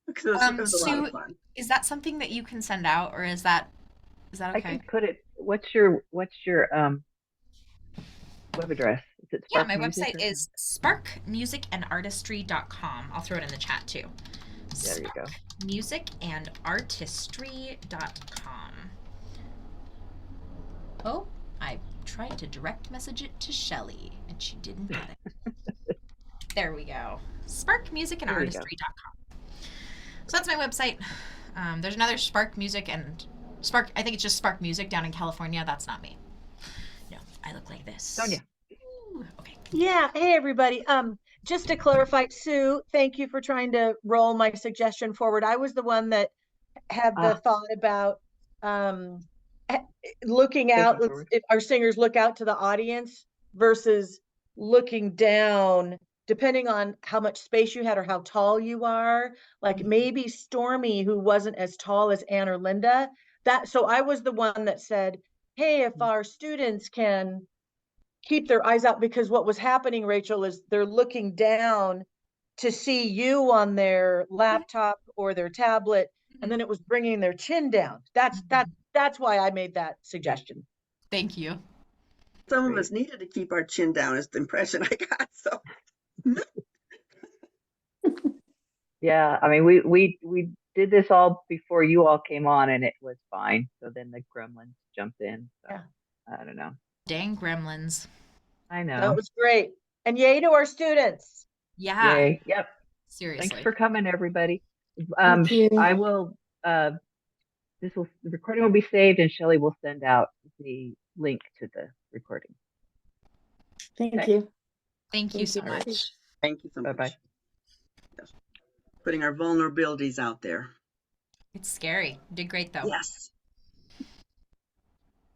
Because it was a lot Sue, of fun. is that something that you can send out, or is that I okay? can put it. What's your web address? Is it Yeah, Spark my Music website or- is sparkmusicandartistry.com. I'll throw it in the chat too. There you go. Musicandartistry.com. Oh, I tried to direct message it to Shelly, and she didn't get it. There we go. Sparkmusicandartistry.com. So that's my website. There's another Spark Music and Spark. I think it's just Spark Music down in California. That's not me. No, I look like this. Sonia. Ooh, okay. Yeah. Hey, everybody. Just to clarify, Sue, thank you for trying to roll my suggestion forward. I was the one that had the thought about looking out. If our singers look out to the audience versus looking down, depending on how much space you had or how tall you are. Like maybe Stormy, who wasn't as tall as Anne or Linda. So I was the one that said, hey, if our students can keep their eyes out, because what was happening, Rachel, is they're looking down to see you on their laptop or their tablet, and then it was bringing their chin down. That's why I made that suggestion. Thank you. Some of us needed to keep our chin down is the impression I got. So Yeah, I mean, we did this all before you all came on, and it was fine. So then the gremlins jumped in. So Yeah. I don't know. Dang gremlins. I know. That was great. And yay to our students. Yeah. Yay. Yep. Seriously. Thanks for coming, everybody. Thank you. I will the recording will be saved, and Shelley will send out the link to the recording. Thank Okay. you. Thank you so All right. much. Thank you so much. Bye-bye. Yes. Putting our vulnerabilities out there. It's scary. You did great though. Yes.